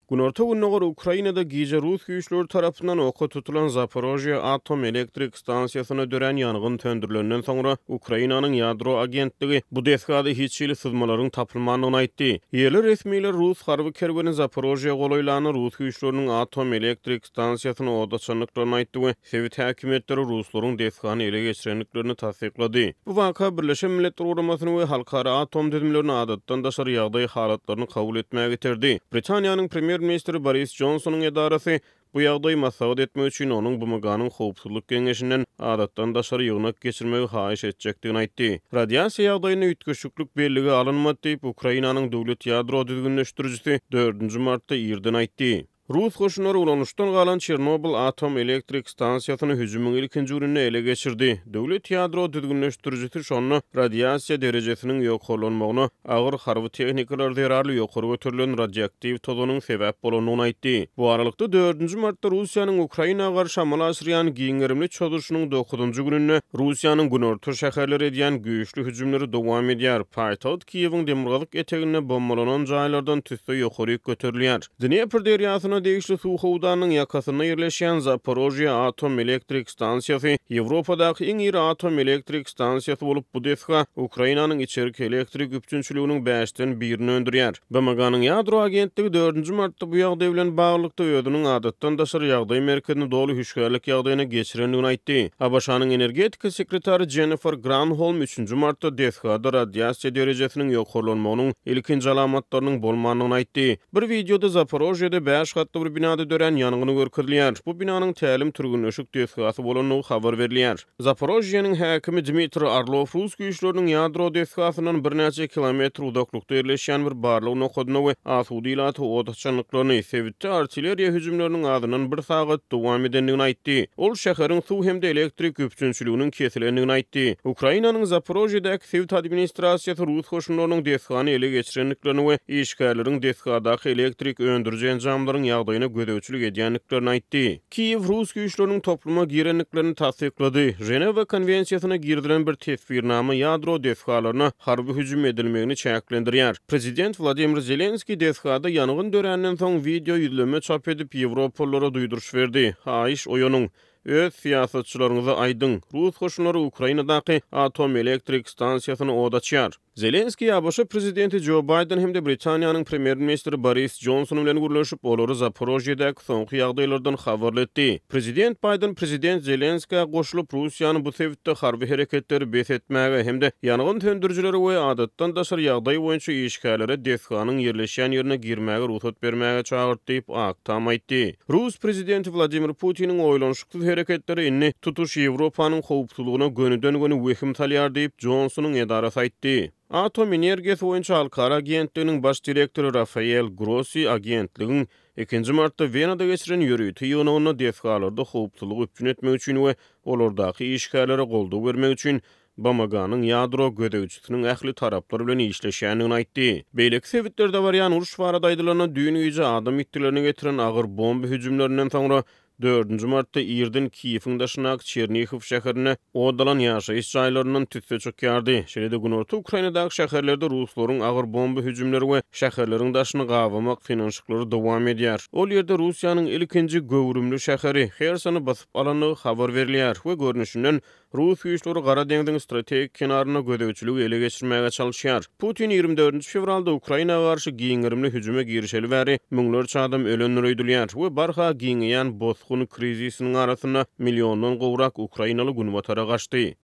Günorta günnäger Ukrainada gize Rus güýçleri tarapyndan oka tutulan Zaporojye atom elektrik stansiýasyna dören ýangyn söndürilenden soňra Ukrainanyň ýadro agentligi bu desgada hiç ýyly sızmalaryň tapylmagyny aýtdy. Ýerli resmiler Rus harby kerweni Zaporojye golaýlany Rus güýçleriniň atom elektrik stansiýasyna odaçanlyklaryny aýtdy we Sowet häkimetleri Ruslaryň desgany ele geçirenliklerini tasdiklady. Bu waka Birleşen Milletler Guramasyny we halkara atom düzümlerini adatdan daşary ýagdaý halatlaryny kabul etmäge getirdi. Britaniýanyň Premier Ministri Boris Johnsonyň edarasy bu ýagdaý maslahat etmek üçin onuň bu maganyň howpsuzlyk geňeşinden adatdan daşary ýygnak geçirmegi haýyş etjekdigini aýtdy. Radiasiýa ýagdaýyna ütgüşlük belligi alınmady diýip Ukrainanyň döwlet ýadro düzgünleşdirjisi 4-nji martda ýerden aýtdy. Rus goşunları ulanışdan galan Çernobil atom elektrik stansiýasyny hüjümüň ilkinji gününe ele geçirdi. Döwlet ýadro düzgünleşdirjisi şonu radiasiýa derejesiniň ýoklanmagyna agyr harby tehnikalar zerarly ýokary götürilen radioaktiv tozanyň sebäp bolanyny aýtdy. Bu aralykda 4-nji martda Russiýanyň Ukrainaga garşy amal açyrýan giňerimli çödürşüniň 9-njy gününe Russiýanyň günorta şäherleri edýän güýçli hüjümleri dowam edýär. Paýtaht Kiýewiň demirgalyk etegine bombalanan jaýlardan tüsde ýokary göterilýär. Dnepr derýasyna degişli suw howdanyň ýakasyna ýerleşýän Zaporojye atom elektrik stansiýasy Ýewropadaky iň iri atom elektrik stansiýasy bolup bu desga Ukrainanyň içerik elektrik üpçünçiliginiň 5-den 1-ni öndürýär. BMG'nyň ýadro agentligi 4-nji martda bu ýagdaý bilen baglykda özüniň adatdan daşary ýagdaý merkezini doly hüşgärlik ýagdaýyna geçirendigini aýtdy. ABŞ-nyň energetika sekretary Jennifer Granholm 3-nji martda desgada radiasiýa derejesiniň ýokarlanmagynyň ilkinji alamatlarynyň bolmanyny aýtdy. Bir videoda Zaporojyede 5 bir binada dören ýanygyny görkezilýär. Bu binanyň tälim türgünleşik desgasy bolanyny habar berilýär. Zaporojyeň häkimi Dmitri Arlov Rus güýçleriniň ýadro desgasynyň birnäçe kilometr uzaklykda ýerleşýän bir barlygyny okadyny we asudy ilaty odaçanlyklaryny Sowetde artilleriýa hüjümleriniň adynyň bir sagat dowam edendigini aýtdy. Ol şäheriň suw hemde elektrik üpçünçiliginiň kesilendigini aýtdy. Ukrainanyň Zaporojyedäki Sowet administrasiýasy Rus goşunlarynyň desgany ele geçirenliklerini we işgärleriň desgadaky elektrik öndürjen jamlaryň ýagdaýyna gödäwçilik edýänliklerini aýtdy. Kiýew Rus güýçleriniň topluma girenliklerini tasdiklady. Ženewa konwensiýasyna girdilen bir tesbirnama ýadro desgalaryna harby hüjüm edilmegini çäklendirýär. Prezident Vladimir Zelenski desgada ýangyn dörenden soň video ýüzleme çap edip Ýewropalylara duýduruş berdi. Haýyş oýanyň öz siýasatçylaryňyza aýdyň. Rus goşunlary Ukrainadaky atom elektrik stansiýasyny odaçýar. Zelenski ABŞ prezidenti Joe Biden hem de Britaniýanyň premier ministri Boris Johnson bilen gürleşip olary Zaporojyedäki soňky ýagdaýlardan habarly etdi. Prezident Biden prezident Zelenski'ye goşulyp Russiýany bu sebäpde harby hereketleri besetmäge hem de ýangyn söndürjileri we adatdan daşary ýagdaý boýunça işgärlere desganyň ýerleşýän ýerine girmäge ruhsat bermäge çağırdy diýip aktam aýtdy. Rus prezidenti Vladimir Putin'in oýlanşykly hereketleri inni tutuş Ýewropanyň howpsuzlygyna gönüden-göni wehim salýar diýip Johnsonyň edarasy aýtdy. Atom energiýasy boýunça halkara agentliginiň baş direktori Rafael Grossi agentligiň 2-nji martda Venada geçiren ýörüýti ýygynyna desgalarda howpsuzlyk üçin etmek üçin we olardaky işgärlere goldaw bermek üçin BMG'nyň ýadro gödäwçisiniň ähli taraplary bilen işleşýändigini aýtdy. Beýleki sebäpler de barýan uruş barada aýdylanan düýün güýje adam ittilerini getiren agyr bomba hüjümlerinden soňra 4-nji martda Ýerden Kiýewiň daşynak Çernihiw şäherine odalan ýaşaýyş jaýlarynyň tütse çökýärdi. Şeýle-de günorta Ukrainadaky şäherlerde Ruslaryň agyr bomba hüjümleri we şäherleriň daşyny gawamak finanşyklary dowam edýär. Ol ýerde Russiýanyň ilkinji gowrümli şäheri Hersony basyp alanyny habar berilýär we görnüşinden Rus güýçleri Gara deňziň strategik kenaryna gödäwçiligi ele geçirmäge çalyşýar. Putin 24 fevralda Ukrainaga garşy giňerimli hüjüme girişeli bäri müňlerçe adam ölenler öýdülýär we barha giňeýän bozgun krizisiniň arasyna milliondan gowrak Ukrainaly günbatara gaçdy.